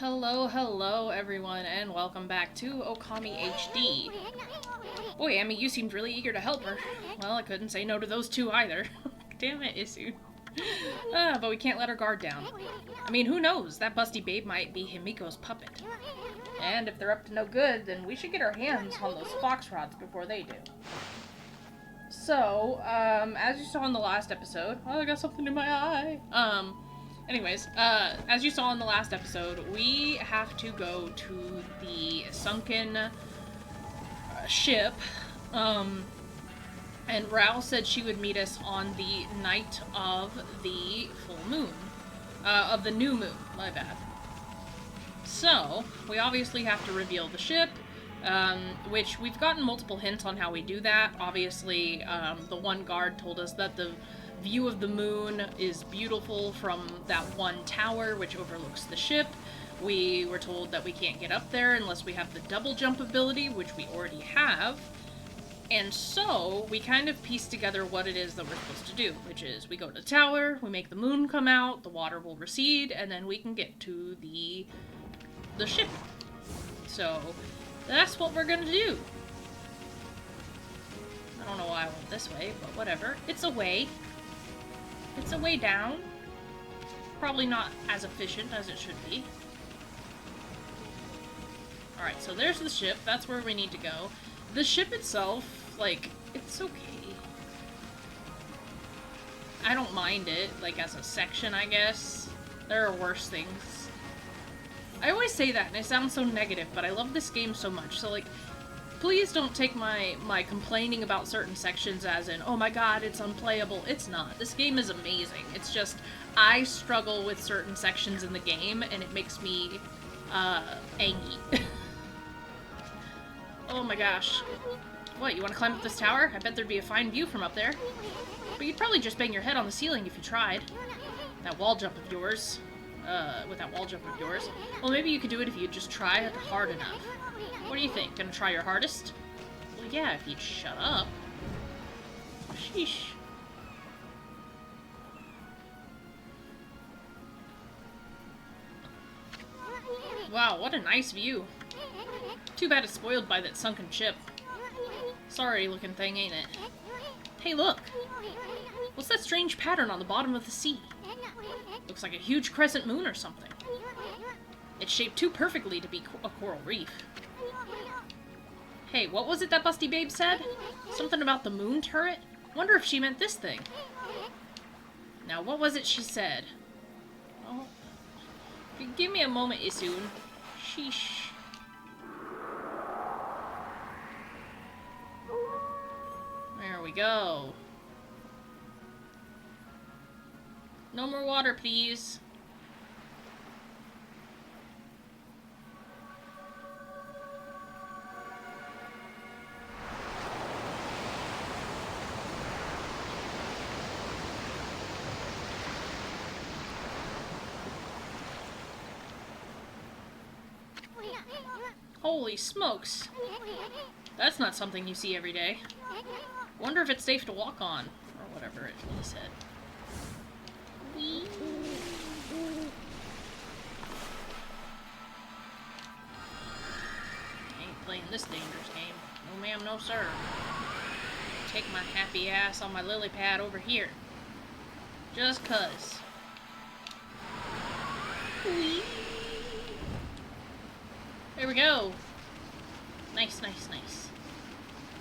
Hello everyone, and welcome back to Okami HD. Boy, Amy, you seemed really eager to help her. Well, I couldn't say no to those two either. Damn it, Isu. But we can't let her guard down. I mean, who knows? That busty babe might be Himiko's puppet. And if they're up to no good, then we should get our hands on those fox rods before they do. So, as you saw in the last episode... Oh, I got something in my eye! Anyways, as you saw in the last episode, we have to go to the sunken ship, and Rao said she would meet us on the night of the full moon. Of the new moon, my bad. So, we obviously have to reveal the ship, which we've gotten multiple hints on how we do that. Obviously, the one guard told us that the view of the moon is beautiful from that one tower which overlooks the ship. We were told that we can't get up there unless we have the double jump ability, which we already have. And so, we kind of piece together what it is that we're supposed to do, which is we go to the tower, we make the moon come out, the water will recede, and then we can get to the ship. So, that's what we're gonna do. I don't know why I went this way, but whatever. It's a way. It's a way down. Probably not as efficient as it should be. Alright, so there's the ship. That's where we need to go. The ship itself, like, it's okay. I don't mind it, like, as a section, I guess. There are worse things. I always say that, and it sounds so negative, but I love this game so much. So, like, please don't take my complaining about certain sections as in, oh my god, it's unplayable. It's not. This game is amazing. It's just, I struggle with certain sections in the game, and it makes me, angry. Oh my gosh. What, you want to climb up this tower? I bet there'd be a fine view from up there. But you'd probably just bang your head on the ceiling if you tried. That wall jump of yours. With that wall jump of yours. Well, maybe you could do it if you just try hard enough. What do you think? Gonna try your hardest? Well, yeah, if you'd shut up. Sheesh. Wow, what a nice view. Too bad it's spoiled by that sunken ship. Sorry looking thing, ain't it? Hey, look! What's that strange pattern on the bottom of the sea? Looks like a huge crescent moon or something. It's shaped too perfectly to be a coral reef. Hey, what was it that Busty Babe said? Something about the moon turret? Wonder if she meant this thing. Now, what was it she said? Oh, give me a moment, Isun. Sheesh. There we go. No more water, please. Holy smokes. That's not something you see every day. Wonder if it's safe to walk on, or whatever it really said. I ain't playing this dangerous game. No ma'am, no sir. Take my happy ass on my lily pad over here. Just cuz. There we go. Nice, nice, nice.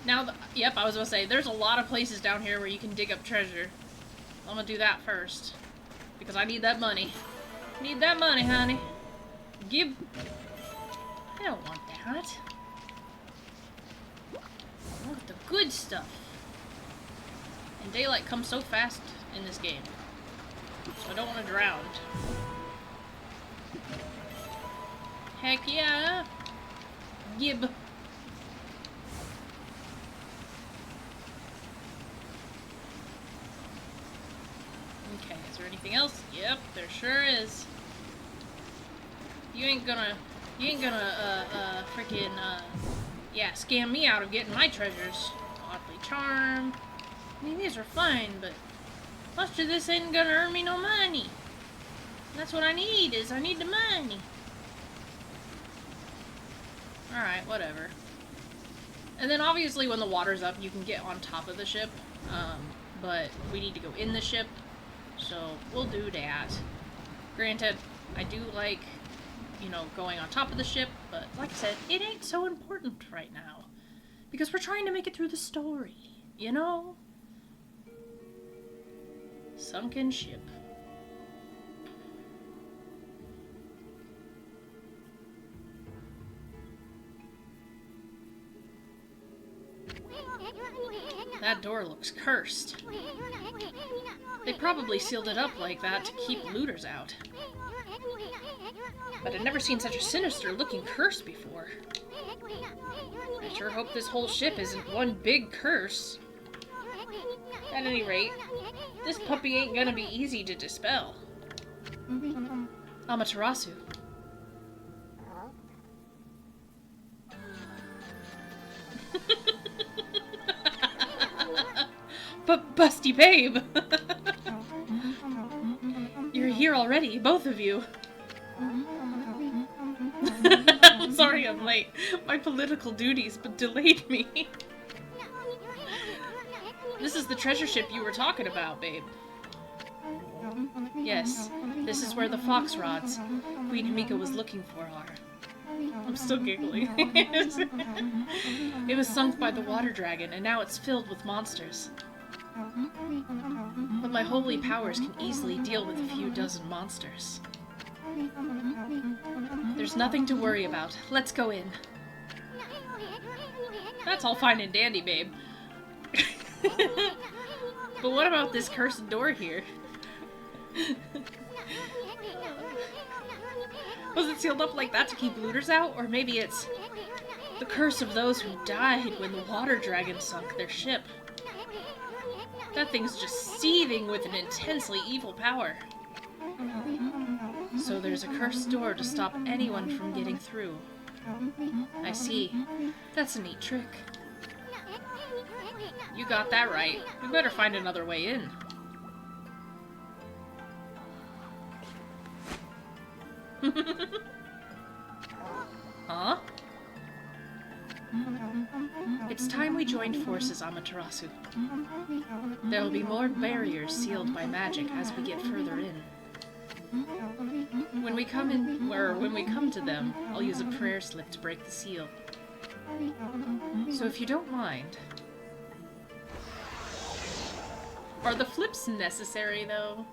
Now, yep, I was gonna say, there's a lot of places down here where you can dig up treasure. I'm gonna do that first. Because I need that money. Need that money, honey. Give... I don't want that. I want the good stuff. And daylight comes so fast in this game. So I don't want to drown. Heck yeah! Gib. Okay, is there anything else? Yep, there sure is. You ain't gonna freaking, yeah, scam me out of getting my treasures. Oddly charmed. I mean, these are fine, but much of this ain't gonna earn me no money. That's what I need, I need the money. whatever. And then obviously when the water's up, you can get on top of the ship, but we need to go in the ship, so we'll do that. Granted, I do like, you know, going on top of the ship, but like I said, it ain't so important right now. Because we're trying to make it through the story, you know? Sunken ship. That door looks cursed. They probably sealed it up like that to keep looters out. But I've never seen such a sinister-looking curse before. I sure hope this whole ship isn't one big curse. At any rate, this puppy ain't gonna be easy to dispel. Amaterasu. But Busty Babe! You're here already, both of you. Sorry I'm late. My political duties delayed me. This is the treasure ship you were talking about, babe. Yes, this is where the fox rods Queen Himiko was looking for are. I'm still giggling. It was sunk by the water dragon, and now it's filled with monsters. But my holy powers can easily deal with a few dozen monsters. There's nothing to worry about. Let's go in. That's all fine and dandy, babe. But what about this cursed door here? Was it sealed up like that to keep looters out? Or maybe it's the curse of those who died when the water dragon sunk their ship. That thing's just seething with an intensely evil power. So there's a cursed door to stop anyone from getting through. I see. That's a neat trick. You got that right. We better find another way in. Huh? It's time we joined forces, Amaterasu. There will be more barriers sealed by magic as we get further in. When we come to them, I'll use a prayer slip to break the seal. So if you don't mind... Are the flips necessary, though?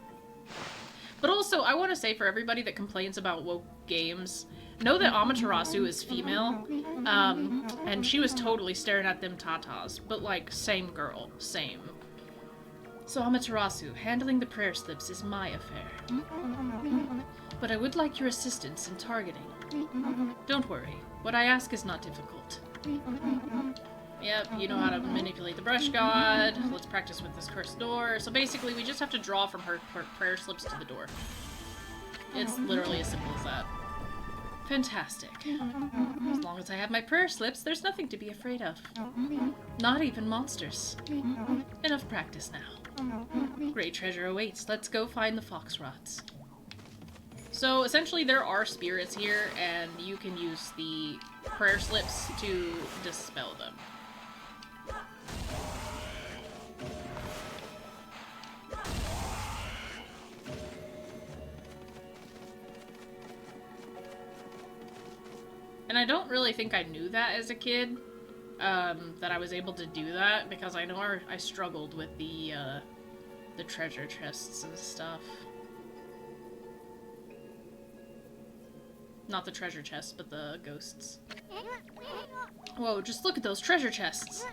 But also, I want to say for everybody that complains about woke games, know that Amaterasu is female, and she was totally staring at them tatas, but like, same girl, same. So Amaterasu, handling the prayer slips is my affair. But I would like your assistance in targeting. Don't worry, what I ask is not difficult. Yep, you know how to manipulate the brush god. Let's practice with this cursed door. So basically, we just have to draw from her prayer slips to the door. It's literally as simple as that. Fantastic. As long as I have my prayer slips, there's nothing to be afraid of. Not even monsters. Enough practice now. Great treasure awaits. Let's go find the fox rods. So essentially there are spirits here, and you can use the prayer slips to dispel them. And I don't really think I knew that as a kid, that I was able to do that, because I know I struggled with the treasure chests and stuff. Not the treasure chests, but the ghosts. Whoa, just look at those treasure chests!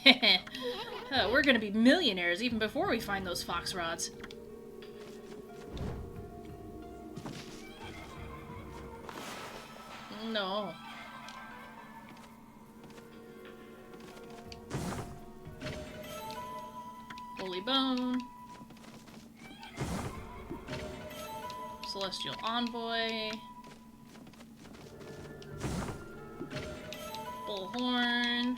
We're gonna be millionaires even before we find those fox rods. No. Holy Bone. Celestial Envoy. Bullhorn.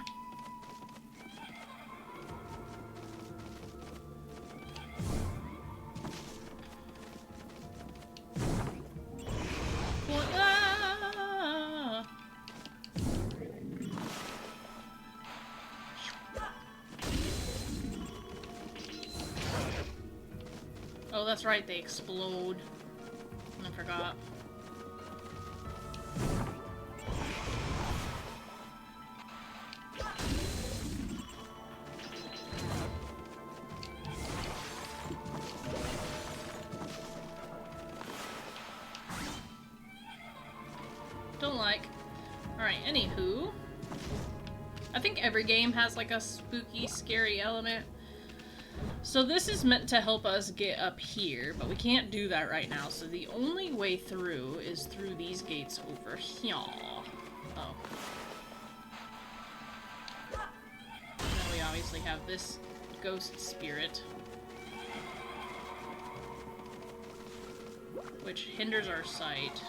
that's right, they explode. I forgot. Don't like. Alright, anywho. I think every game has like a spooky, scary element. So this is meant to help us get up here, but we can't do that right now. So the only way through is through these gates over here. Oh. And then we obviously have this ghost spirit, which hinders our sight.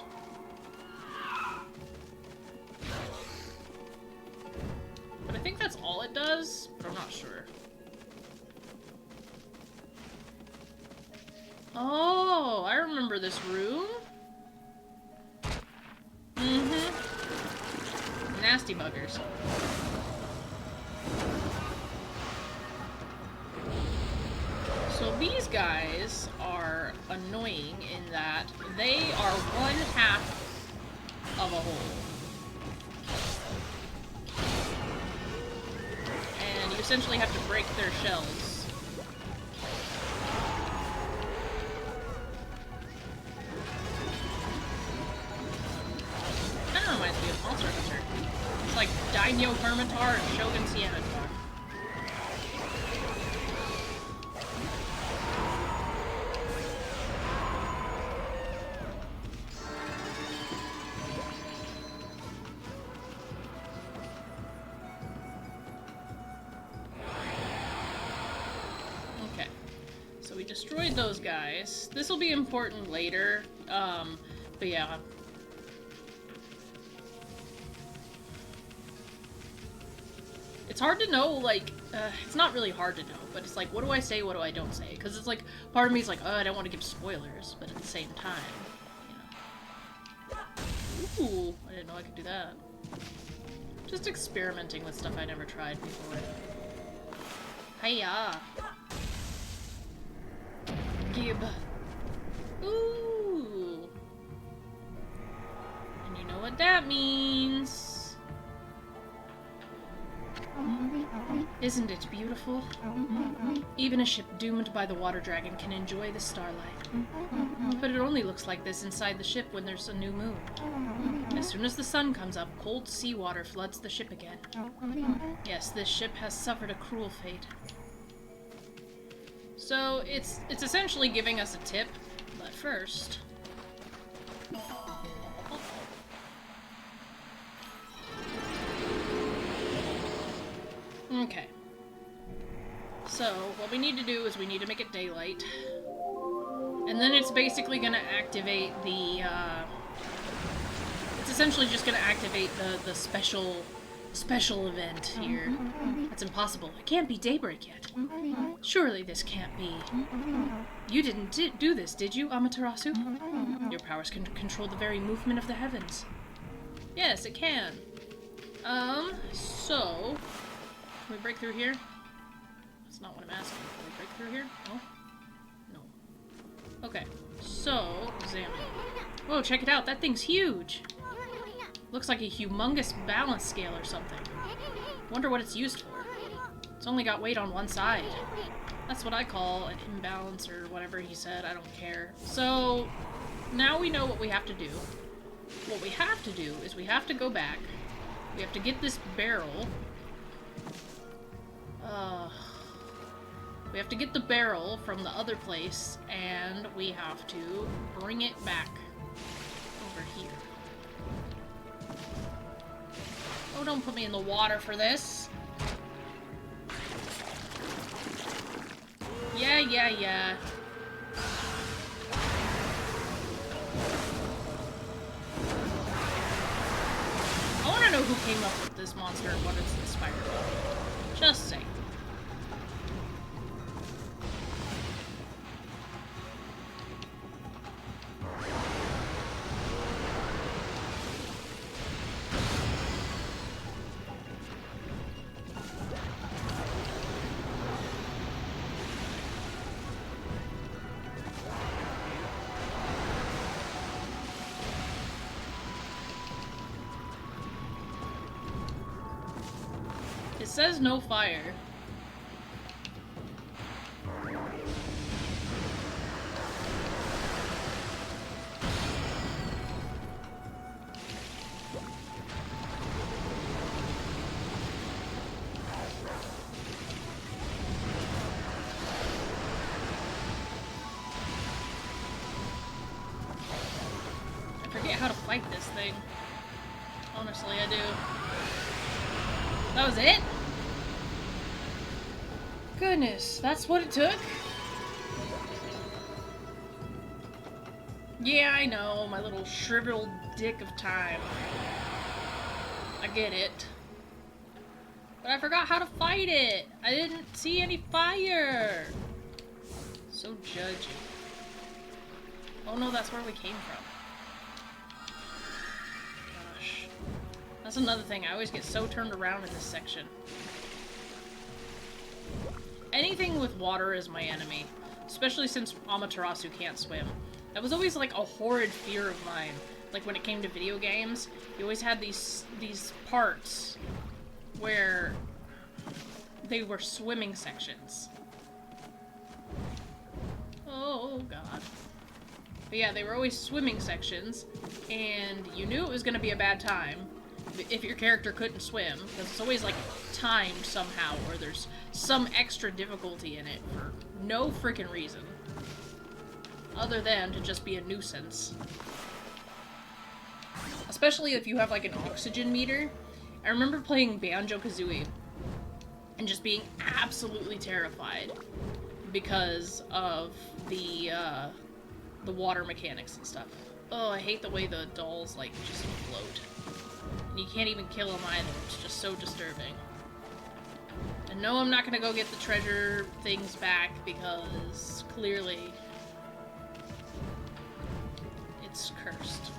But I think that's all it does, but I'm not sure. Oh, I remember this room. Mm-hmm. Nasty buggers. So these guys are annoying in that they are one half of a whole. And you essentially have to break their shells. Kinda reminds me of Monster Hunter. It's like Daimyo Hermitar and Shogun Sei-An. Okay. So we destroyed those guys. This will be important later. But yeah. It's hard to know, like, it's not really hard to know, but it's like, what do I say, what do I don't say? Because it's like, part of me is like, oh, I don't want to give spoilers, but at the same time, you know. Ooh, I didn't know I could do that. Just experimenting with stuff I never tried before. Hiya! Gib. Ooh! And you know what that means. Isn't it beautiful? Even a ship doomed by the water dragon can enjoy the starlight. But it only looks like this inside the ship when there's a new moon. As soon as the sun comes up, cold seawater floods the ship again. Yes, this ship has suffered a cruel fate. So it's essentially giving us a tip, but first... Okay. So, what we need to do is we need to make it daylight. And then it's basically gonna activate the, it's essentially just gonna activate the special event here. That's impossible. It can't be daybreak yet. Surely this can't be. You didn't do this, did you, Amaterasu? Your powers can control the very movement of the heavens. Yes, it can. So... Can we break through here? That's not what I'm asking. Can we break through here? No? No. Okay. So, examine. Whoa, check it out. That thing's huge. Looks like a humongous balance scale or something. Wonder what it's used for. It's only got weight on one side. That's what I call an imbalance or whatever he said. I don't care. So, now we know what we have to do. What we have to do is we have to go back. We have to get this barrel... we have to get the barrel from the other place, and we have to bring it back over here. Oh, don't put me in the water for this. Yeah. I want to know who came up with this monster and what it's inspired by. Just saying. says no fire. I forget how to fight this thing. Honestly, I do. That was it? Goodness, that's what it took? Yeah, I know, my little shriveled dick of time. I get it. But I forgot how to fight it! I didn't see any fire! So judgy. Oh no, that's where we came from. Gosh. That's another thing, I always get so turned around in this section. Anything with water is my enemy. Especially since Amaterasu can't swim. That was always like a horrid fear of mine. Like when it came to video games, you always had these parts where they were swimming sections. Oh god. But yeah, they were always swimming sections, and you knew it was gonna be a bad time if your character couldn't swim, because it's always like timed somehow, or there's some extra difficulty in it for no freaking reason. Other than to just be a nuisance. Especially if you have like an oxygen meter. I remember playing Banjo-Kazooie and just being absolutely terrified because of the water mechanics and stuff. Oh, I hate the way the dolls like just float. And you can't even kill them either. It's just so disturbing. And no, I'm not gonna go get the treasure things back because clearly it's cursed.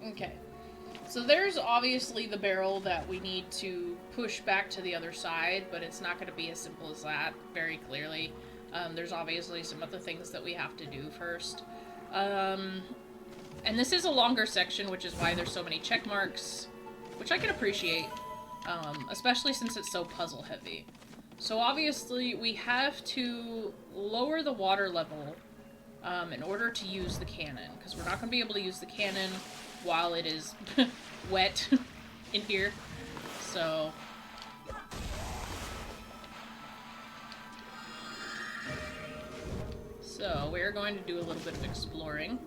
Okay. So there's obviously the barrel that we need to push back to the other side, but it's not going to be as simple as that, very clearly. There's obviously some other things that we have to do first. And this is a longer section, which is why there's so many check marks, which I can appreciate, especially since it's so puzzle heavy. So obviously we have to lower the water level in order to use the cannon, because we're not going to be able to use the cannon while it is wet in here. So we're going to do a little bit of exploring.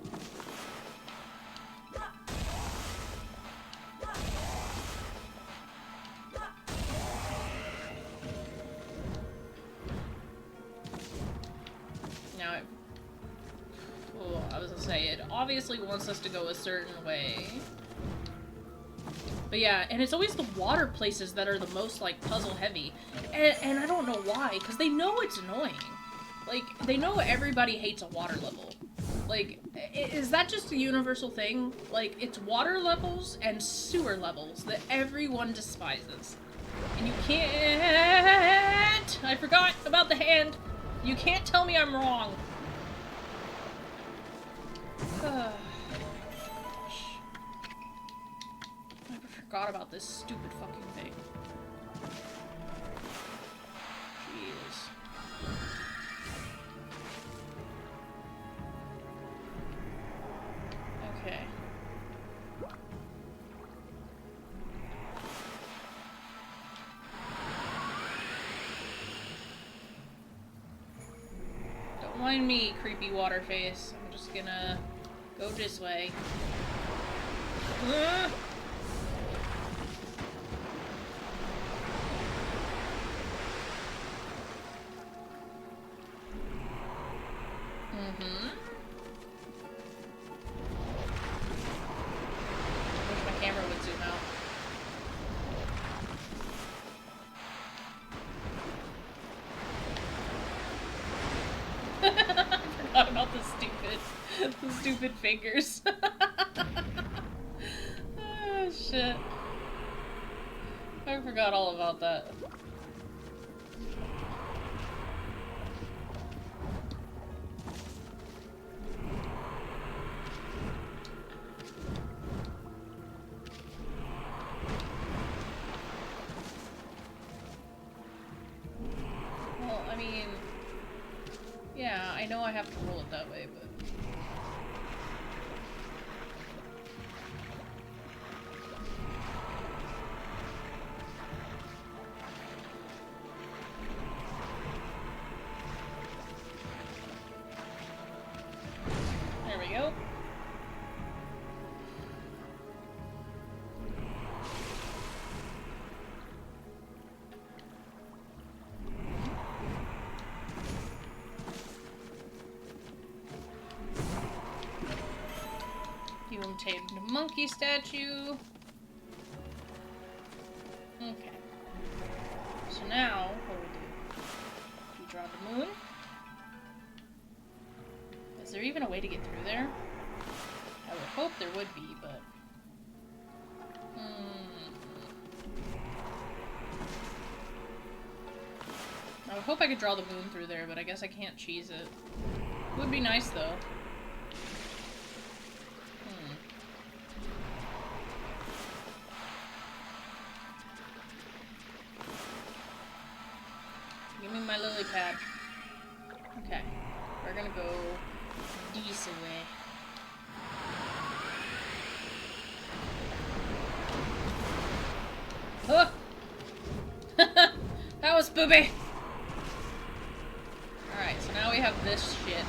Now, I was gonna say, it obviously wants us to go a certain way. But yeah, and it's always the water places that are the most, like, puzzle heavy. And I don't know why, because they know it's annoying. Like, they know everybody hates a water level. Like, is that just a universal thing? Like, it's water levels and sewer levels that everyone despises. And you can't... I forgot about the hand. You can't tell me I'm wrong. Gosh. I forgot about this stupid fucking thing. Jeez. Okay. Don't mind me, creepy water face. I'm just gonna go this way. Wish my camera would zoom out. I forgot about the stupid fingers. Oh, shit. I forgot all about that. Yeah, I know I have to roll it that way, but... There we go. Tamed monkey statue. Okay. So now, what do we do? We draw the moon. Is there even a way to get through there? I would hope there would be, but... I would hope I could draw the moon through there, but I guess I can't cheese it. Would be nice, though. Give me my lily pad. Okay. We're gonna go this way. Oh! That was spoopy! Alright, so now we have this shit.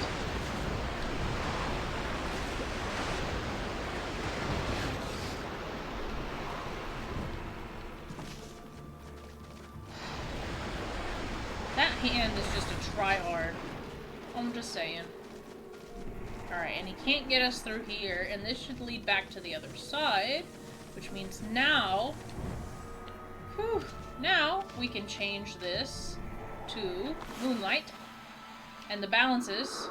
That hand is just a try-hard. I'm just saying. Alright, and he can't get us through here, and this should lead back to the other side, which means now... Whew! Now, we can change this to Moonlight, and the balances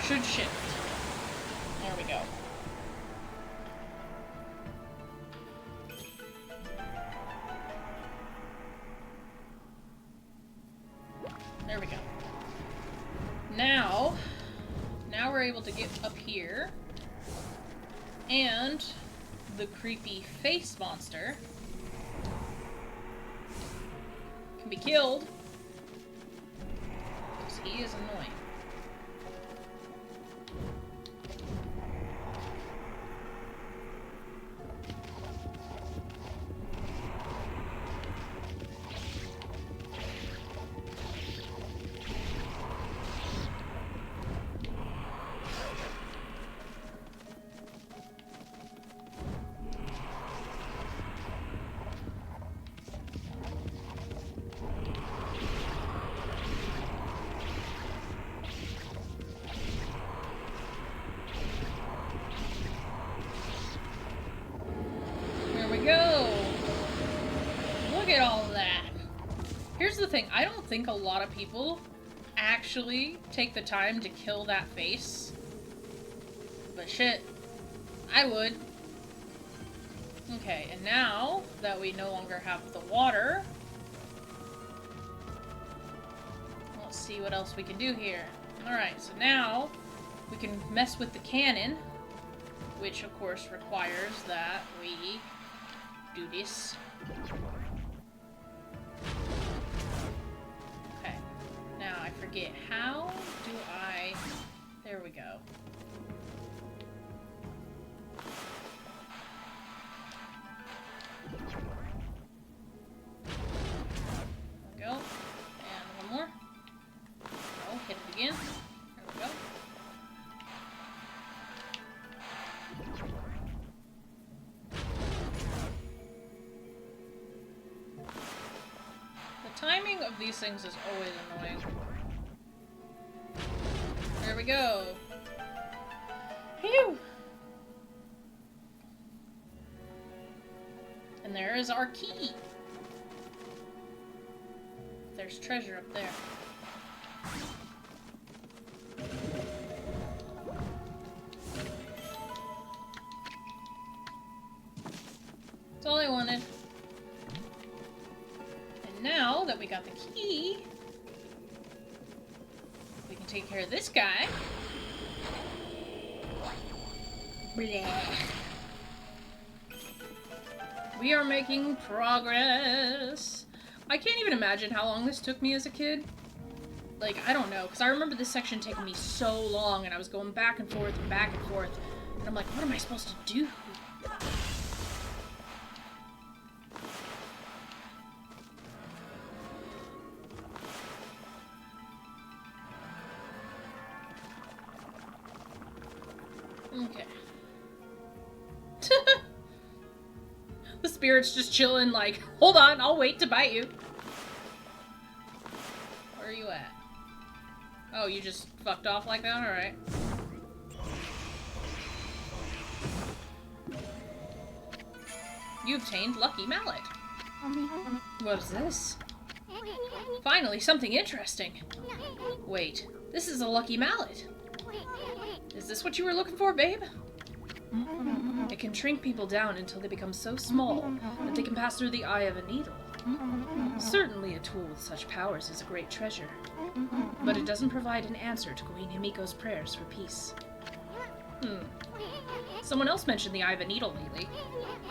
should shift. There we go. There we go. Now we're able to get up here, and the creepy face monster can be killed, because he is annoying. Here's the thing, I don't think a lot of people actually take the time to kill that face. But shit, I would. Okay, and now that we no longer have the water, let's see what else we can do here. Alright, so now we can mess with the cannon, which of course requires that we do this. Now, I forget, how do I... There we go. There we go. And one more. Oh, hit it again. There we go. The timing of these things is always annoying. There we go. Phew! And there is our key. There's treasure up there. That's all I wanted. And now that we got the key, we can take care of this guy. Blah. We are making progress. I can't even imagine how long this took me as a kid. like, I don't know, because I remember this section taking me so long, and I was going back and forth and back and forth, and I'm like, what am I supposed to do? Okay. The spirit's just chilling, like, hold on, I'll wait to bite you. Where are you at? Oh, you just fucked off like that? Alright. You obtained Lucky Mallet. What is this? Finally, something interesting. Wait, this is a Lucky Mallet. Is this what you were looking for, babe? It can shrink people down until they become so small that they can pass through the eye of a needle. Certainly a tool with such powers is a great treasure, but it doesn't provide an answer to Queen Himiko's prayers for peace. Someone else mentioned the eye of a needle lately.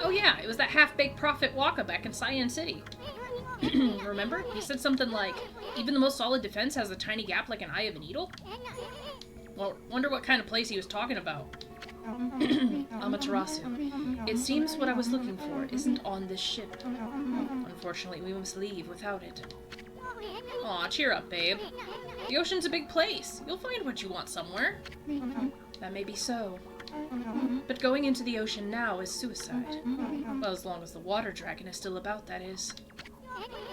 Oh yeah, it was that half-baked prophet Waka back in Sei-An City. Remember? He said something like, even the most solid defense has a tiny gap like an eye of a needle? Well, wonder what kind of place he was talking about. Amaterasu. It seems what I was looking for isn't on this ship. Unfortunately, we must leave without it. Aw, cheer up, babe. The ocean's a big place. You'll find what you want somewhere. That may be so. But going into the ocean now is suicide. Well, as long as the water dragon is still about, that is.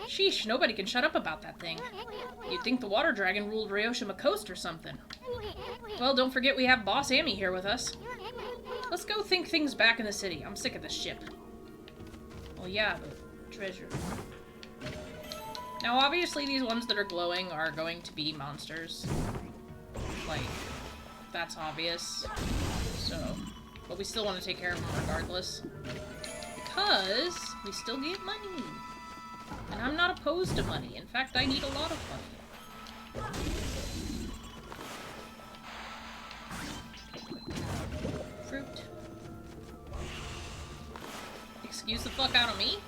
Sheesh, nobody can shut up about that thing. You'd think the water dragon ruled Ryoshima Coast or something. Well, don't forget we have Boss Amy here with us. Let's go think things back in the city. I'm sick of this ship. Well, yeah, but treasure. Now, obviously, these ones that are glowing are going to be monsters. Like, that's obvious. So, but we still want to take care of them regardless. Because we still get money. And I'm not opposed to money. In fact, I need a lot of money. Fruit. Excuse the fuck out of me?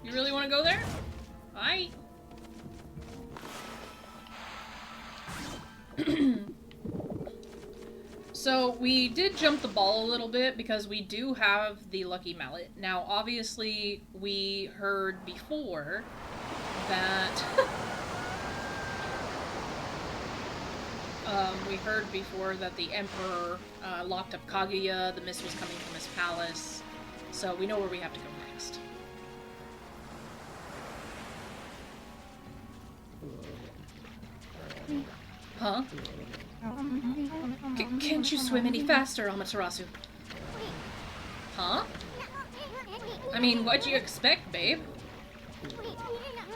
You really want to go there? Bye. So, we did jump the ball a little bit because we do have the Lucky Mallet. Now, obviously, we heard before that... the Emperor locked up Kaguya, the mist was coming from his palace, so we know where we have to go next. Huh? Can't you swim any faster, Amaterasu? Huh? I mean, what'd you expect, babe?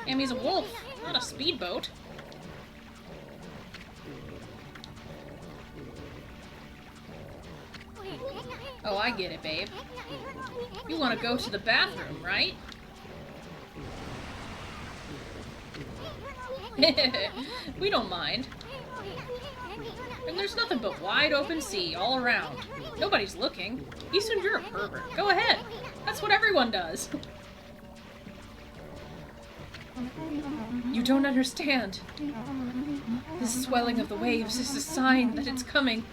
Amy's a wolf, not a speedboat. Oh, I get it, babe. You want to go to the bathroom, right? We don't mind. And there's nothing but wide open sea all around. Nobody's looking. Easton, you're a pervert. Go ahead. That's what everyone does. You don't understand. This swelling of the waves is a sign that it's coming.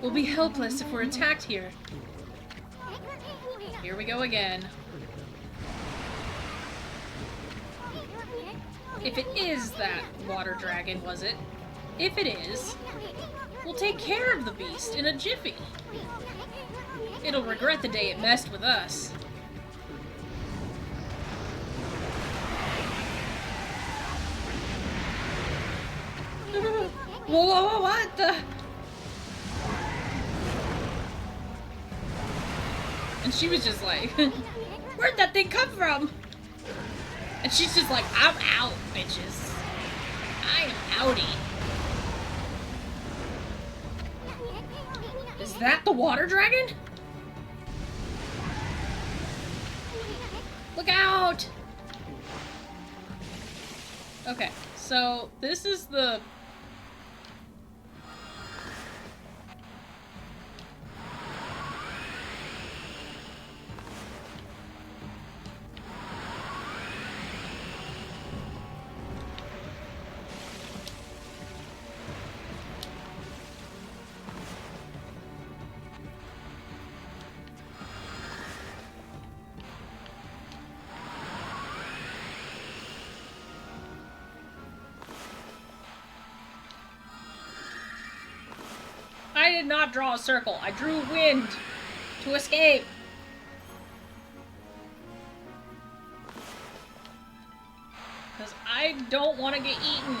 We'll be helpless if we're attacked here. Here we go again. If it is that water dragon, was it? If it is, we'll take care of the beast in a jiffy. It'll regret the day it messed with us. Whoa, what the? And she was just like, where'd that thing come from? And she's just like, I'm out, bitches. I am outie. Is that the water dragon? Look out! Okay, so this is the... did not draw a circle. I drew wind to escape. Because I don't want to get eaten.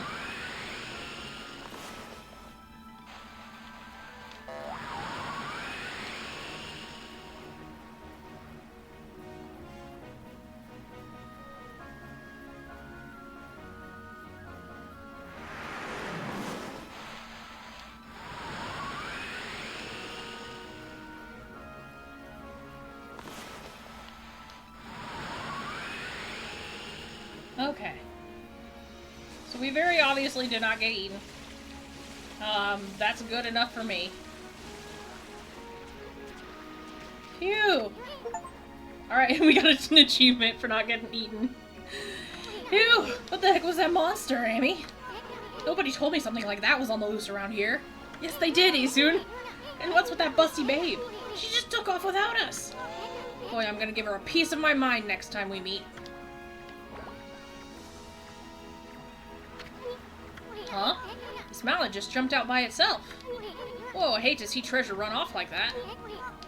Okay. So we very obviously did not get eaten. That's good enough for me. Phew! Alright, we got an achievement for not getting eaten. Phew! What the heck was that monster, Amy? Nobody told me something like that was on the loose around here. Yes, they did, Isun! And what's with that busty babe? She just took off without us! Boy, I'm gonna give her a piece of my mind next time we meet. Huh? This mallet just jumped out by itself. Whoa, I hate to see treasure run off like that.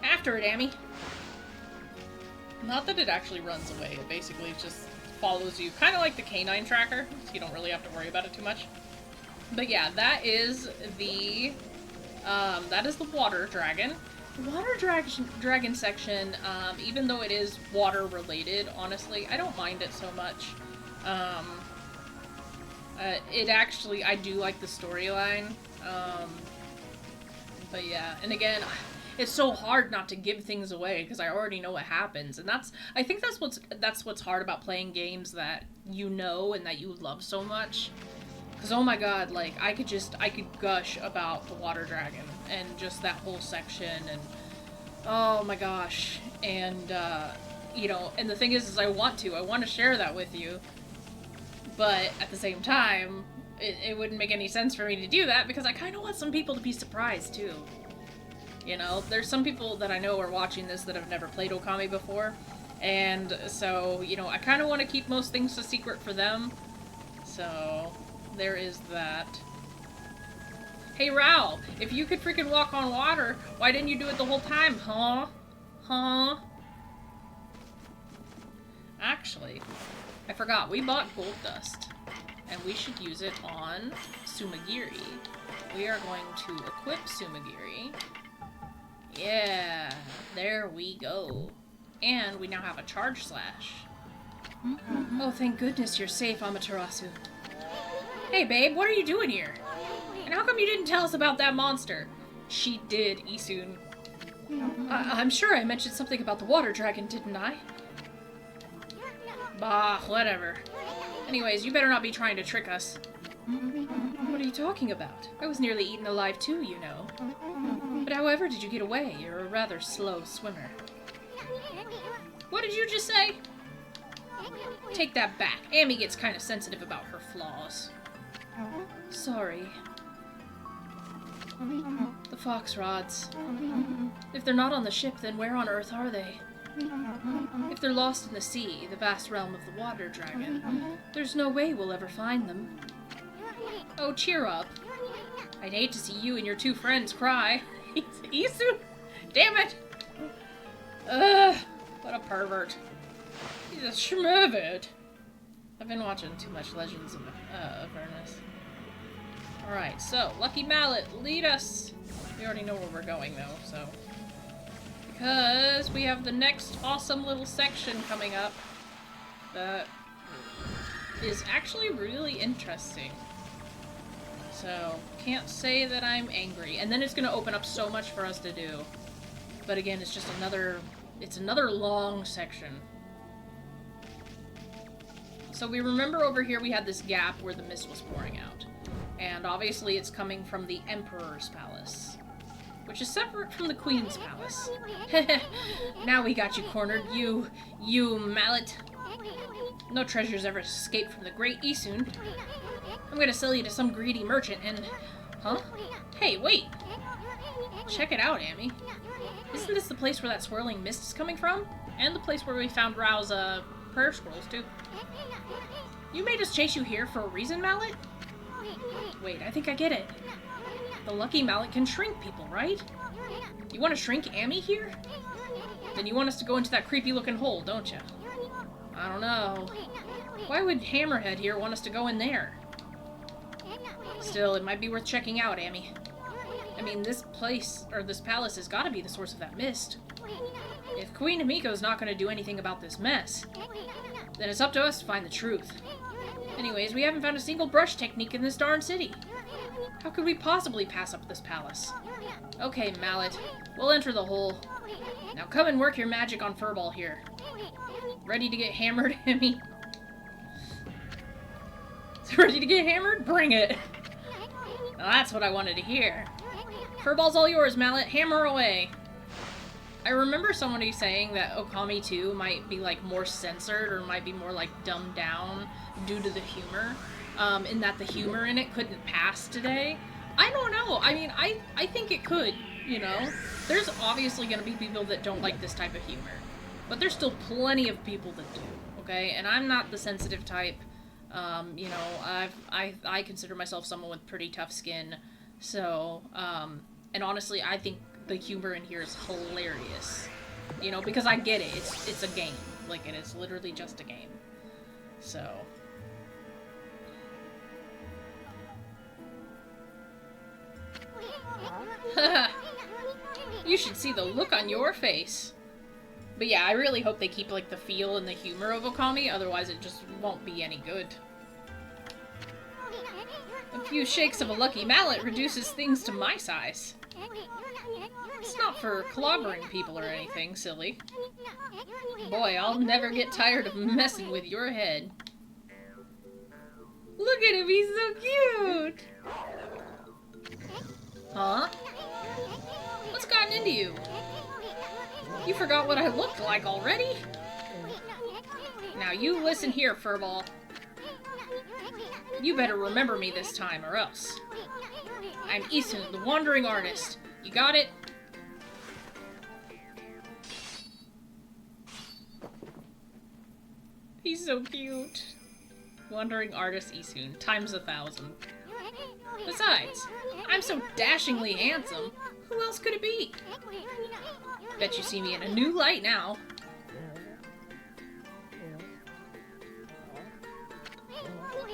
After it, Amy. Not that it actually runs away. It basically just follows you. Kind of like the canine tracker, so you don't really have to worry about it too much. But yeah, that is the water dragon. The water dragon section, even though it is water related, honestly, I don't mind it so much. It actually, I do like the storyline, but yeah, and again, it's so hard not to give things away, because I already know what happens, and I think that's what's hard about playing games that you know and that you love so much, because oh my god, like, I could gush about the water dragon, and just that whole section, and oh my gosh, and, you know, and the thing is I want to share that with you. But at the same time, it wouldn't make any sense for me to do that because I kind of want some people to be surprised too. You know, there's some people that I know are watching this that have never played Okami before. And so, you know, I kind of want to keep most things a secret for them. So, there is that. Hey, Rao, if you could freaking walk on water, why didn't you do it the whole time, huh? Huh? Actually, I forgot, we bought gold dust, and we should use it on Sumagiri. We are going to equip Sumagiri. Yeah, there we go. And we now have a charge slash. Oh, thank goodness you're safe, Amaterasu. Hey, babe, what are you doing here? And how come you didn't tell us about that monster? She did, Isun. I'm sure I mentioned something about the water dragon, didn't I? Bah, whatever. Anyways, you better not be trying to trick us. What are you talking about? I was nearly eaten alive too, you know. But however did you get away? You're a rather slow swimmer. What did you just say? Take that back. Amy gets kind of sensitive about her flaws. Sorry. The fox rods. If they're not on the ship, then where on earth are they? If they're lost in the sea, the vast realm of the water dragon, there's no way we'll ever find them. Oh, cheer up. I'd hate to see you and your two friends cry. Isu! Damn it! Ugh, what a pervert. He's a schmervert. I've been watching too much Legends of Avernus. Alright, so, Lucky Mallet, lead us! We already know where we're going, though, so... Because we have the next awesome little section coming up that is actually really interesting. So, can't say that I'm angry. And then it's going to open up so much for us to do. But again, it's just another long section. So we remember over here we had this gap where the mist was pouring out. And obviously it's coming from the Emperor's Palace, which is separate from the Queen's Palace. Now we got you cornered, you mallet. No treasures ever escaped from the great Isun. I'm gonna sell you to some greedy merchant and... Huh? Hey, wait! Check it out, Amy. Isn't this the place where that swirling mist is coming from? And the place where we found Rao's, prayer scrolls, too. You made us chase you here for a reason, Mallet? Wait, I think I get it. The lucky mallet can shrink people, right? You want to shrink Amy here? Then you want us to go into that creepy-looking hole, don't you? I don't know. Why would Hammerhead here want us to go in there? Still, it might be worth checking out, Amy. I mean, this place, or this palace, has got to be the source of that mist. If Queen Himiko's not going to do anything about this mess, then it's up to us to find the truth. Anyways, we haven't found a single brush technique in this darn city. How could we possibly pass up this palace? Okay, Mallet, we'll enter the hole. Now come and work your magic on Furball here. Ready to get hammered, Amy? Ready to get hammered? Bring it! Now that's what I wanted to hear. Furball's all yours, Mallet. Hammer away. I remember somebody saying that Okami 2 might be, like, more censored or might be more, like, dumbed down due to the humor. In that the humor in it couldn't pass today. I don't know. I mean, I think it could, you know? There's obviously gonna be people that don't like this type of humor. But there's still plenty of people that do, okay? And I'm not the sensitive type. You know, I consider myself someone with pretty tough skin. So, and honestly, I think the humor in here is hilarious. You know, because I get it. It's a game. Like, it is literally just a game. So... You should see the look on your face. But yeah, I really hope they keep, like, the feel and the humor of Okami, otherwise it just won't be any good. A few shakes of a lucky mallet reduces things to my size. It's not for clobbering people or anything, silly. Boy, I'll never get tired of messing with your head. Look at him, he's so cute! Huh? What's gotten into you? You forgot what I looked like already? Now you listen here, Furball. You better remember me this time, or else. I'm Isun, the Wandering Artist. You got it? He's so cute. Wandering Artist Isun, times 1,000. Besides, I'm so dashingly handsome. Who else could it be? Bet you see me in a new light now.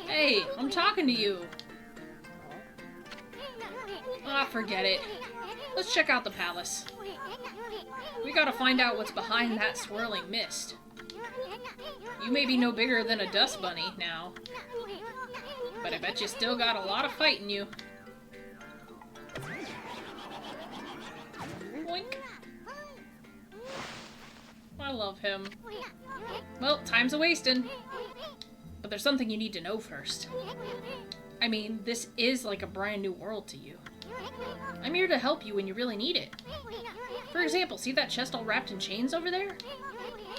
Hey, I'm talking to you. Ah, forget it. Let's check out the palace. We gotta find out what's behind that swirling mist. You may be no bigger than a dust bunny now, but I bet you still got a lot of fight in you. Boink. I love him. Well, time's a-wasting. But there's something you need to know first. I mean, this is like a brand new world to you. I'm here to help you when you really need it. For example, see that chest all wrapped in chains over there?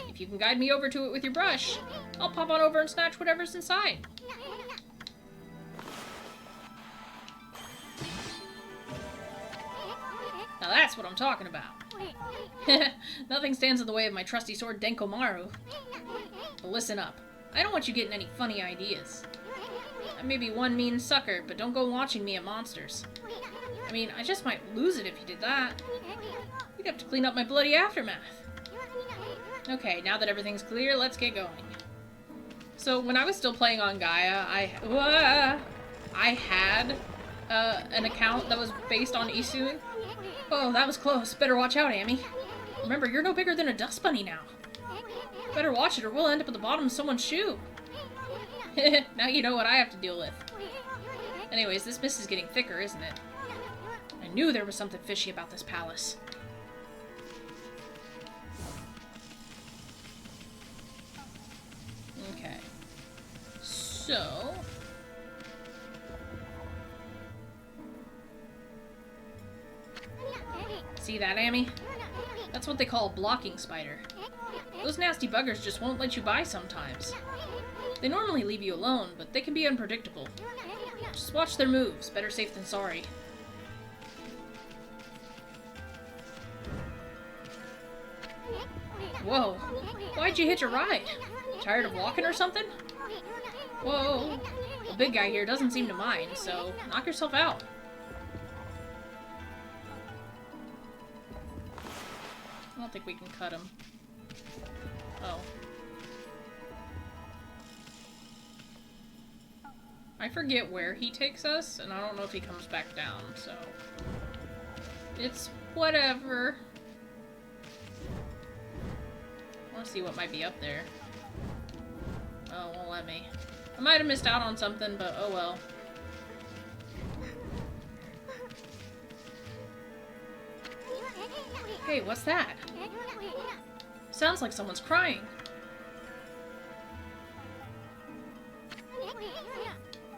If you can guide me over to it with your brush, I'll pop on over and snatch whatever's inside. Now that's what I'm talking about. Nothing stands in the way of my trusty sword Denkomaru. But listen up. I don't want you getting any funny ideas. I may be one mean sucker, but don't go launching me at monsters. I mean, I just might lose it if you did that. You'd have to clean up my bloody aftermath. Okay, now that everything's clear, let's get going. So, when I was still playing on Gaia, I had an account that was based on Isun. Oh, that was close. Better watch out, Amy. Remember, you're no bigger than a dust bunny now. Better watch it or we'll end up at the bottom of someone's shoe. Now you know what I have to deal with. Anyways, this mist is getting thicker, isn't it? I knew there was something fishy about this palace. Okay. So... See that, Amy? That's what they call a blocking spider. Those nasty buggers just won't let you by sometimes. They normally leave you alone, but they can be unpredictable. Just watch their moves. Better safe than sorry. Whoa. Why'd you hitch a ride? Tired of walking or something? Whoa. The big guy here doesn't seem to mind, so knock yourself out. don't think we can cut him. Oh. I forget where he takes us, and I don't know if he comes back down, so... It's whatever. I want to see what might be up there. Oh, won't let me. I might have missed out on something, but oh well. Hey, what's that? Sounds like someone's crying.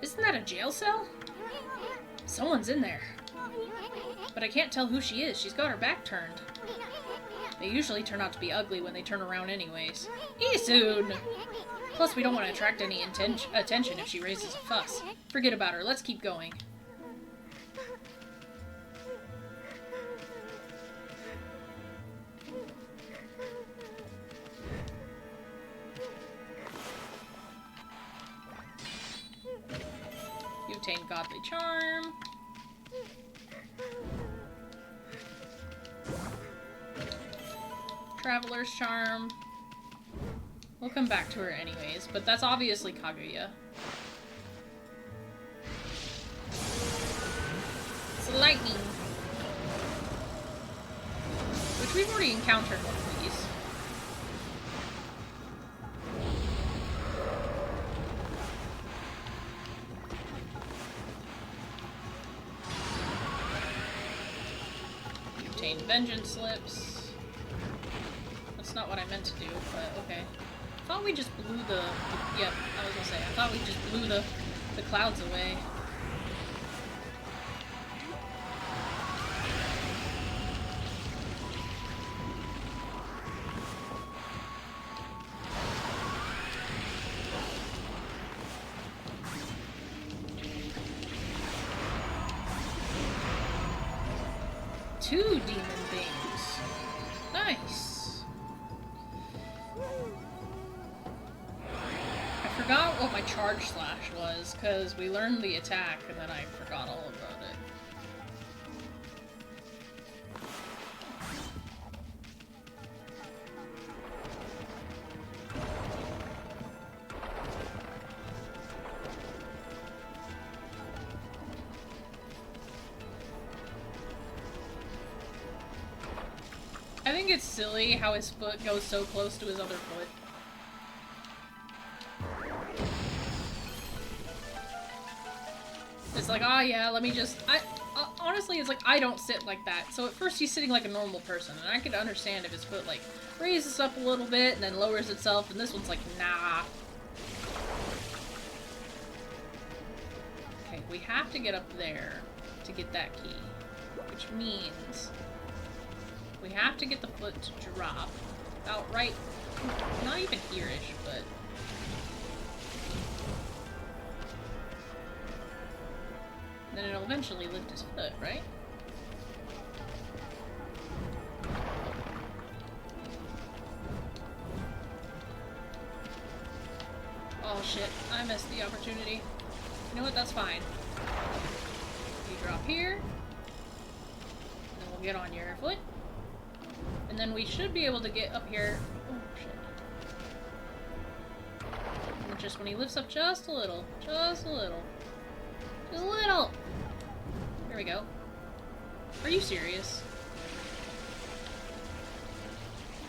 Isn't that a jail cell? Someone's in there. But I can't tell who she is. She's got her back turned. They usually turn out to be ugly when they turn around anyways. Isun! Plus, we don't want to attract any attention if she raises a fuss. Forget about her. Let's keep going. You obtain Godly Charm. Traveler's Charm. We'll come back to her anyways, but that's obviously Kaguya. It's lightning. Which we've already encountered one of these. You obtain Vengeance Slips. That's not what I meant to do, but okay. I thought we just blew yeah, I was gonna say, I thought we just blew the clouds away. Two demon things. Nice. I forgot what my charge slash was, because we learned the attack, and then I forgot all about it. I think it's silly how his foot goes so close to his other foot. It's like, oh yeah, let me just... honestly, it's like, I don't sit like that. So at first he's sitting like a normal person, and I could understand if his foot, like, raises up a little bit and then lowers itself, and this one's like, nah. Okay, we have to get up there to get that key. Which means... we have to get the foot to drop. About right... not even here-ish, but... then it'll eventually lift his foot, right? Oh shit, I missed the opportunity. You know what, that's fine. You drop here, and then we'll get on your foot. And then we should be able to get up here. Oh shit. And just when he lifts up just a little. Just a little. Just a little! There we go. Are you serious?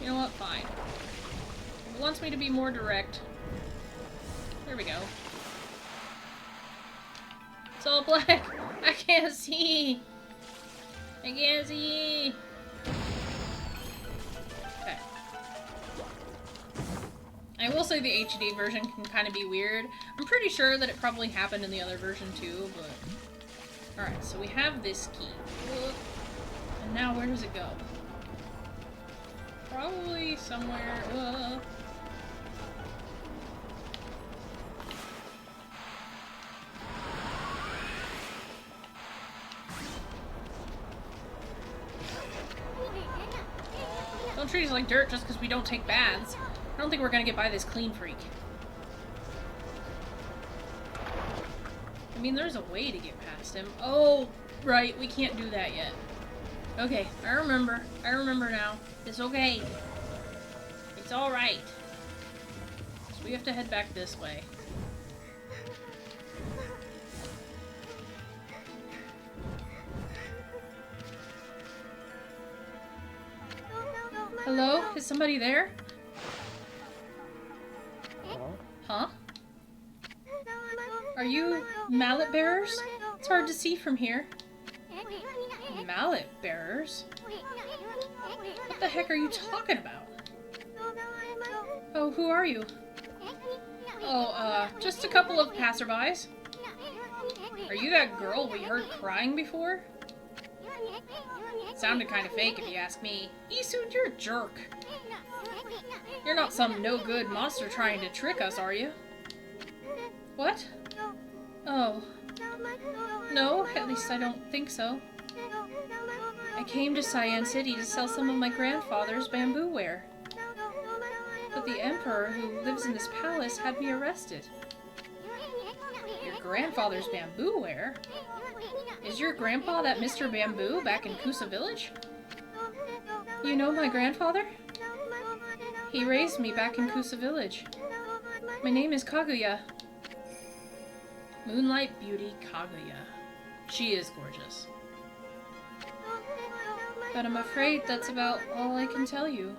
You know what? Fine. If it wants me to be more direct. There we go. It's all black! I can't see! I can't see! Okay. I will say the HD version can kind of be weird. I'm pretty sure that it probably happened in the other version too, but... alright, so we have this key. And now where does it go? Probably somewhere... Don't treat us like dirt just because we don't take baths. I don't think we're gonna get by this clean freak. I mean, there's a way to get past him. Oh, right, we can't do that yet. Okay, I remember. I remember now. It's okay. It's alright. So we have to head back this way. Hello? Is somebody there? Huh? Are you mallet bearers? It's hard to see from here. Mallet bearers? What the heck are you talking about? Oh, who are you? Oh, just a couple of passerbys. Are you that girl we heard crying before? Sounded kind of fake if you ask me. Isu, you're a jerk. You're not some no-good monster trying to trick us, are you? What? Oh. No, at least I don't think so. I came to Sei-An City to sell some of my grandfather's bamboo ware. But the Emperor, who lives in this palace, had me arrested. Your grandfather's bamboo ware? Is your grandpa that Mr. Bamboo back in Kusa Village? You know my grandfather? He raised me back in Kusa Village. My name is Kaguya. Moonlight Beauty Kaguya. She is gorgeous. But I'm afraid that's about all I can tell you.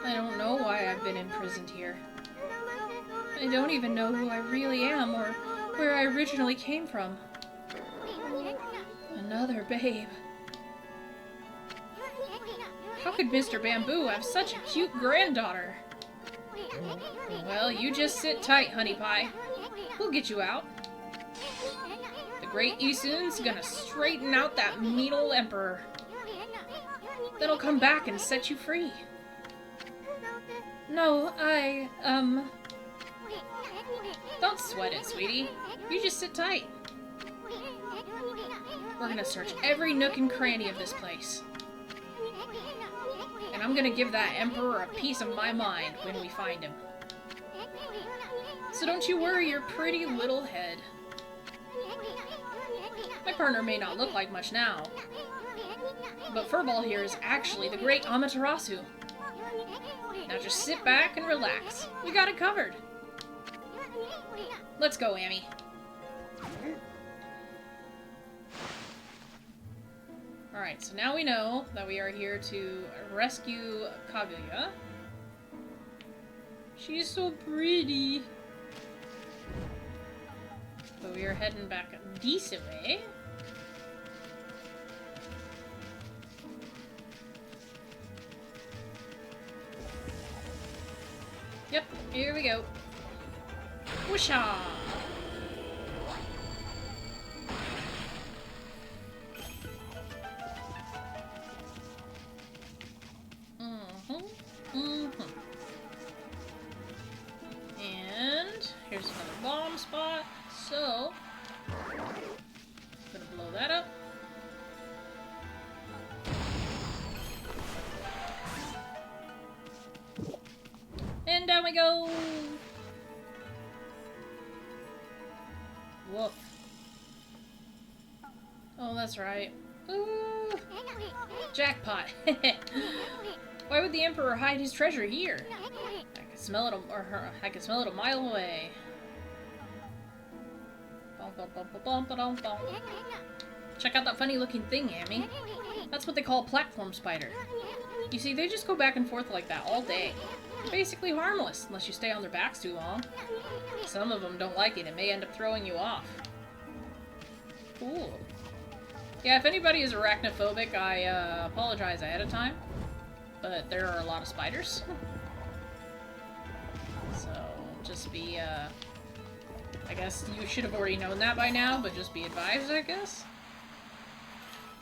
I don't know why I've been imprisoned here. I don't even know who I really am or where I originally came from. Another babe. How could Mr. Bamboo have such a cute granddaughter? Well, you just sit tight, honey pie. We'll get you out. The great Isun's gonna straighten out that mean old emperor. Then he'll come back and set you free. No, Don't sweat it, sweetie. You just sit tight. We're gonna search every nook and cranny of this place. And I'm gonna give that emperor a piece of my mind when we find him. So don't you worry your pretty little head. My partner may not look like much now, but Furball here is actually the great Amaterasu. Now just sit back and relax. We got it covered. Let's go, Amy. Alright, so now we know that we are here to rescue Kaguya. She's so pretty. But we are heading back this way. Yep, here we go. Whoosha! And here's another bomb spot. So, I'm gonna blow that up. And down we go! Woof. Oh, that's right. Ooh! Jackpot! Why would the Emperor hide his treasure here? I could smell it, I could smell it a mile away. Check out that funny-looking thing, Amy. That's what they call a platform spider. You see, they just go back and forth like that all day. They're basically harmless, unless you stay on their backs too long. Some of them don't like it and may end up throwing you off. Cool. Yeah, if anybody is arachnophobic, I apologize ahead of time. But there are a lot of spiders. So, just be, I guess you should have already known that by now, but just be advised, I guess.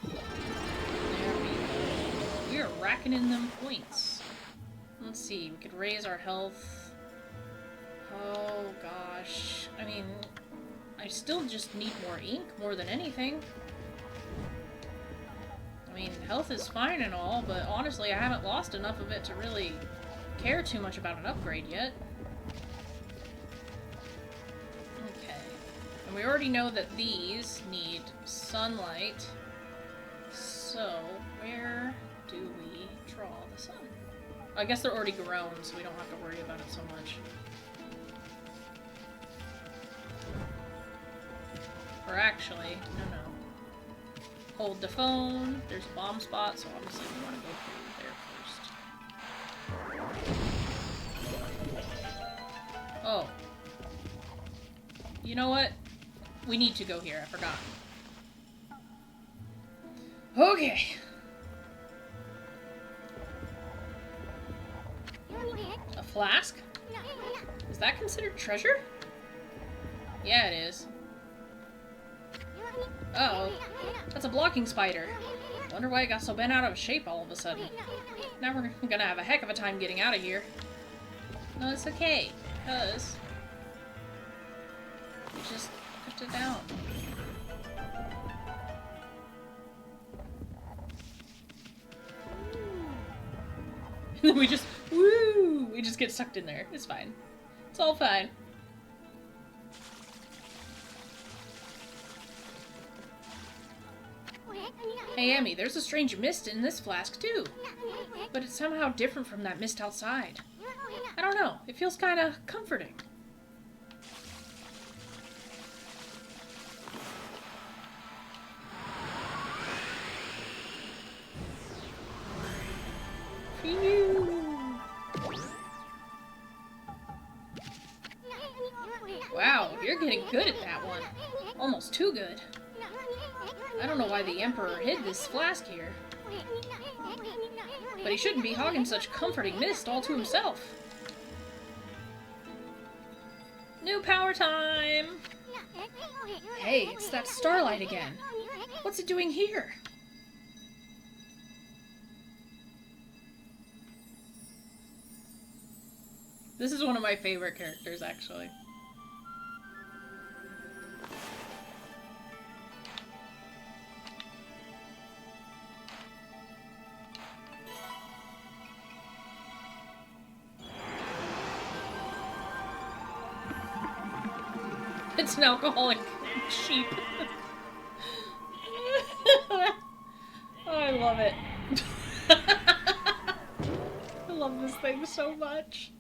There we go. We are racking in them points. Let's see, we could raise our health. Oh gosh. I mean, I still just need more ink more than anything. I mean, health is fine and all, but honestly, I haven't lost enough of it to really care too much about an upgrade yet. Okay. And we already know that these need sunlight. So, where do we draw the sun? I guess they're already grown, so we don't have to worry about it so much. Or actually, no. Hold the phone. There's a bomb spot, so obviously we want to go through there first. Oh. You know what? We need to go here. I forgot. Okay. A flask? Is that considered treasure? Yeah, it is. Uh-oh. That's a blocking spider. Wonder why it got so bent out of shape all of a sudden. Now we're gonna have a heck of a time getting out of here. No, it's okay. Because we just put it down. And then we just, woo! We just get sucked in there. It's fine. It's all fine. Hey, Amy, there's a strange mist in this flask, too. But it's somehow different from that mist outside. I don't know. It feels kind of comforting. Phew. Wow, you're getting good at that one. Almost too good. I don't know why the Emperor hid this flask here. But he shouldn't be hogging such comforting mist all to himself. New power time! Hey, it's that starlight again. What's it doing here? This is one of my favorite characters, actually. It's an alcoholic sheep. Oh, I love it. I love this thing so much.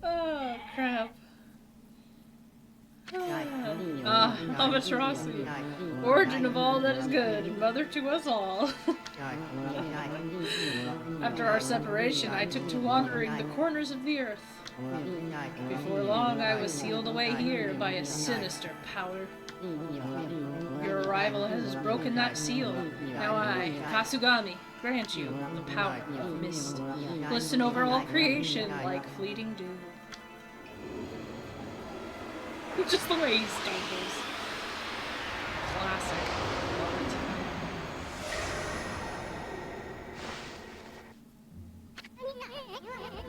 Oh, crap. Amaterasu, origin of all that is good, mother to us all. After our separation, I took to wandering the corners of the earth. Before long, I was sealed away here by a sinister power. Your arrival has broken that seal. Now I, Kasugami, grant you the power of mist. Glisten over all creation like fleeting dew. Just the way he stumbles. Classic.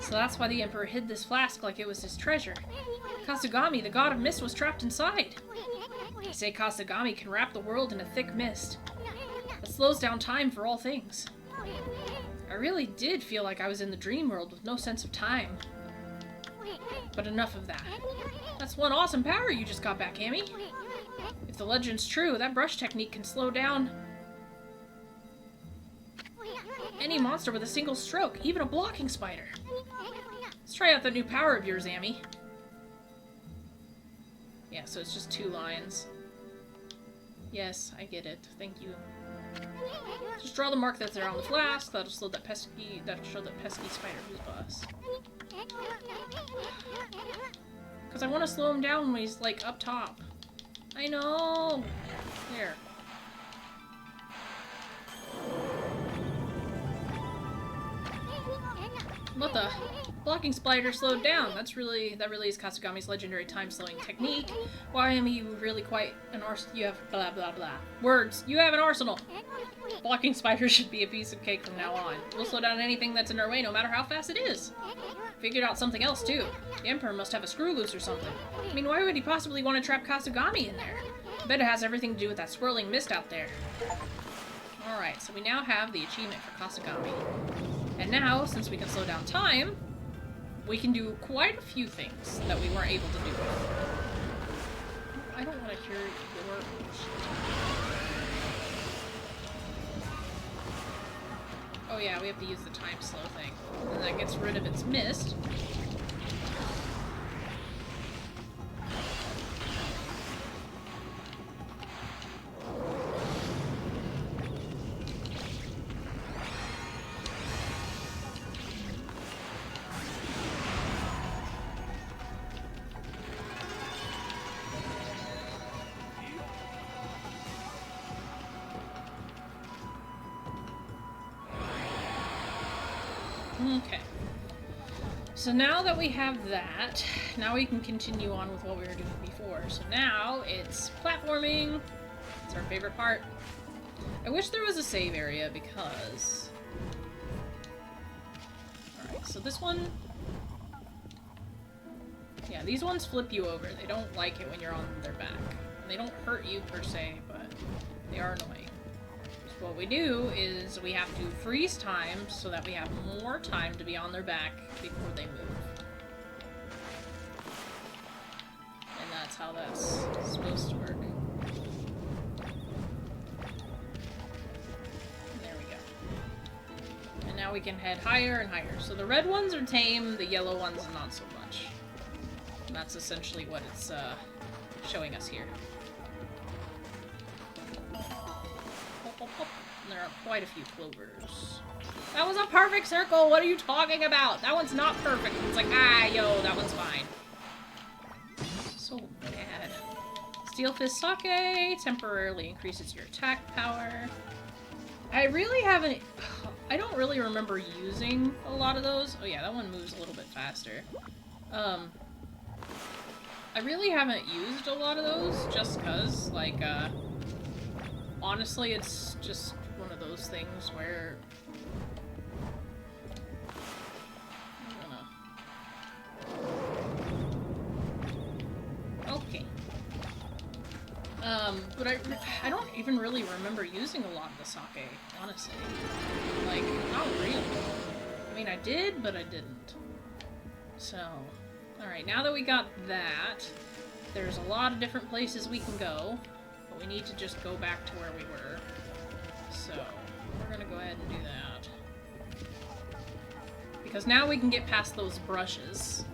So that's why the Emperor hid this flask like it was his treasure. Kasugami, the god of mist, was trapped inside. They say Kasugami can wrap the world in a thick mist. That slows down time for all things. I really did feel like I was in the dream world with no sense of time. But enough of that. That's one awesome power you just got back, Amy. If the legend's true, that brush technique can slow down any monster with a single stroke, even a blocking spider. Let's try out the new power of yours, Amy. Yeah, so it's just 2 lines. Yes, I get it. Thank you. Just draw the mark that's there on the flask. That'll show that pesky spider who's boss. Because I want to slow him down when he's, like, up top. I know! There. What the? Blocking spider slowed down. That really is Kasugami's legendary time-slowing technique. Why am you really quite an arsenal? You have blah blah blah. Words. You have an arsenal. Blocking spiders should be a piece of cake from now on. We'll slow down anything that's in our way, no matter how fast it is. Figured out something else too. The Emperor must have a screw loose or something. I mean, why would he possibly want to trap Kasugami in there? I bet it has everything to do with that swirling mist out there. Alright, so we now have the achievement for Kasugami. And now, since we can slow down time, we can do quite a few things that we weren't able to do before. I don't want to hear your bullshit. Oh yeah, we have to use the time slow thing. And that gets rid of its mist. Okay. So now that we have that, now we can continue on with what we were doing before. So now it's platforming. It's our favorite part. I wish there was a save area because... Alright, so this one... Yeah, these ones flip you over. They don't like it when you're on their back. And they don't hurt you per se, but they are annoying. What we do is we have to freeze time so that we have more time to be on their back before they move. And that's how that's supposed to work. There we go. And now we can head higher and higher. So the red ones are tame, the yellow ones not so much. And that's essentially what it's showing us here. There are quite a few clovers. That was a perfect circle! What are you talking about? That one's not perfect. It's like, ah, yo, that one's fine. So bad. Steel Fist Sake temporarily increases your attack power. I really haven't... I don't really remember using a lot of those. Oh yeah, that one moves a little bit faster. I really haven't used a lot of those just cause, like, honestly, it's just one of those things where... I don't know. Okay. But I don't even really remember using a lot of the sake, honestly. Like, not really. I mean, I did, but I didn't. So, alright, now that we got that, there's a lot of different places we can go. We need to just go back to where we were. So, we're gonna go ahead and do that. Because now we can get past those brushes.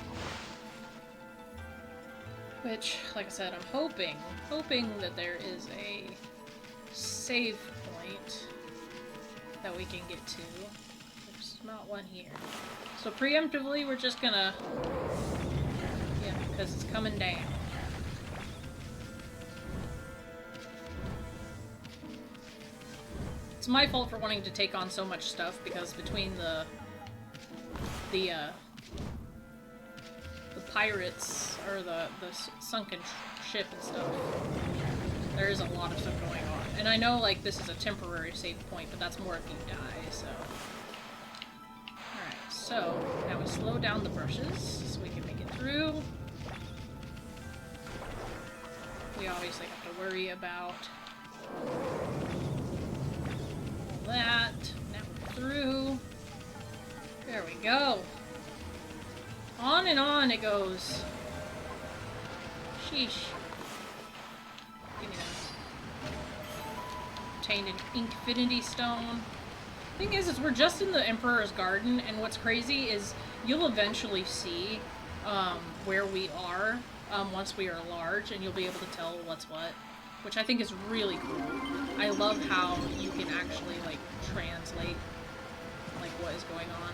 Which, like I said, I'm hoping that there is a save point that we can get to. There's not one here. So preemptively, we're just gonna... Yeah, because it's coming down. It's my fault for wanting to take on so much stuff, because between the pirates, or the sunken ship and stuff, there is a lot of stuff going on. And I know, like, this is a temporary save point, but that's more if you die, so... Alright, so, now we slow down the brushes, so we can make it through. We obviously have to worry about... that. Now we're through. There we go. On and on it goes. Sheesh. Give me that. Obtained an Infinity Stone. Thing is we're just in the Emperor's Garden, and what's crazy is you'll eventually see where we are once we are large, and you'll be able to tell what's what. Which I think is really cool. I love how you can actually, like, translate, like, what is going on.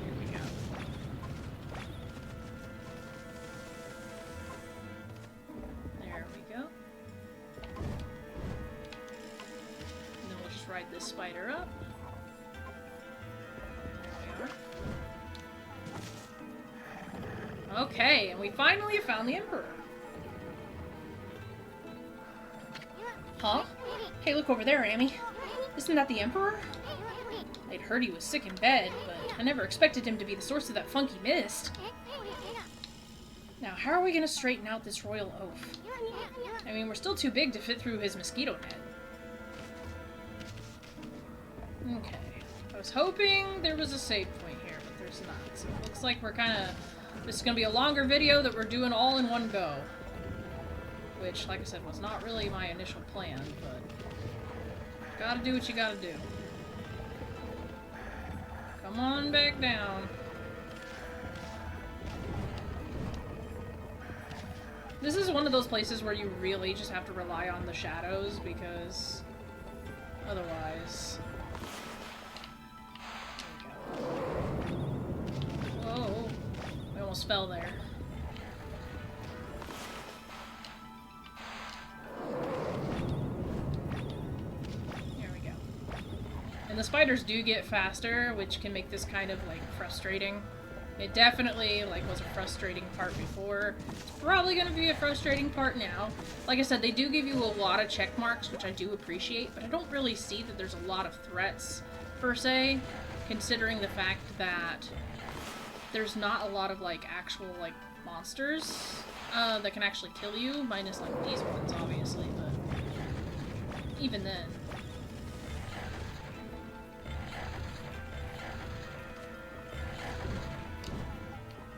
Here we go. the spider up. There we are. Okay, and we finally found the Emperor. Huh? Hey, look over there, Amy. Isn't that the Emperor? I'd heard he was sick in bed, but I never expected him to be the source of that funky mist. Now, how are we gonna straighten out this royal oaf? I mean, we're still too big to fit through his mosquito net. Okay. I was hoping there was a save point here, but there's not. So it looks like we're kinda... This is gonna be a longer video that we're doing all in one go. Which, like I said, was not really my initial plan, but... Gotta do what you gotta do. Come on back down. This is one of those places where you really just have to rely on the shadows, because otherwise... Whoa. I almost fell there. And the spiders do get faster, which can make this kind of, like, frustrating. It definitely, like, was a frustrating part before. It's probably gonna be a frustrating part now. Like I said, they do give you a lot of check marks, which I do appreciate, but I don't really see that there's a lot of threats, per se, considering the fact that there's not a lot of, like, actual, like, monsters that can actually kill you, minus, like, these ones, obviously, but even then.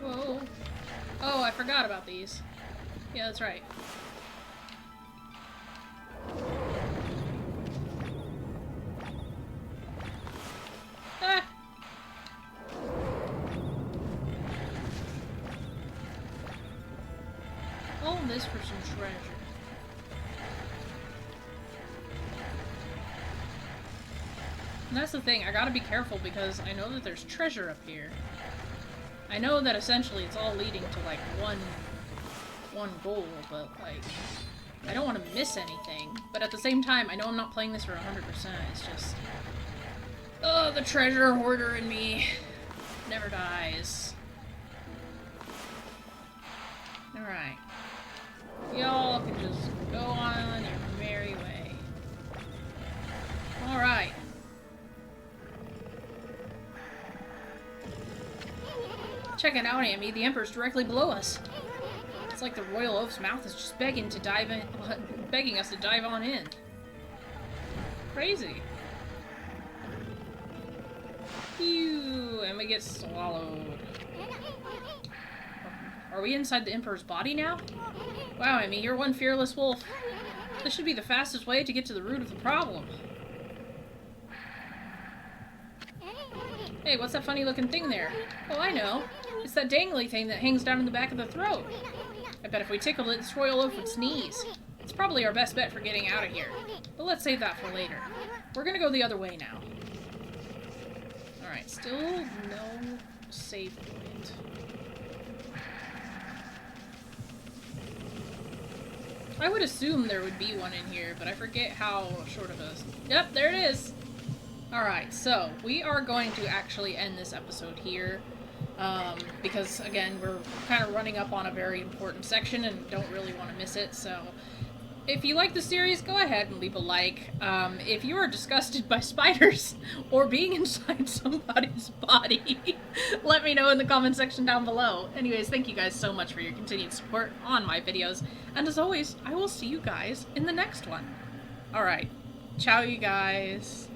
Whoa. Oh, I forgot about these. Yeah, that's right. Ah! All this for some treasure. And that's the thing, I gotta be careful because I know that there's treasure up here. I know that essentially it's all leading to, like, one goal, but, like, I don't want to miss anything. But at the same time, I know I'm not playing this for 100%, it's just... Oh, the treasure hoarder in me never dies. Alright. Y'all can just go on your merry way. Alright. Check it out, Amy. The Emperor's directly below us. It's like the royal oaf's mouth is just begging to dive in, begging us to dive on in. Crazy. Phew, and we get swallowed. Are we inside the Emperor's body now? Wow, Amy, you're one fearless wolf. This should be the fastest way to get to the root of the problem. Hey, what's that funny looking thing there? Oh, I know. It's that dangly thing that hangs down in the back of the throat. I bet if we tickled it, this royal oaf would sneeze. It's probably our best bet for getting out of here. But let's save that for later. We're gonna go the other way now. Alright, still no save point. I would assume there would be one in here, but I forget how short of a... Yep, there it is! Alright, so we are going to actually end this episode here, because, again, we're kind of running up on a very important section and don't really want to miss it, so if you like the series, go ahead and leave a like. If you are disgusted by spiders or being inside somebody's body, let me know in the comment section down below. Anyways, thank you guys so much for your continued support on my videos, and as always, I will see you guys in the next one. Alright, ciao you guys.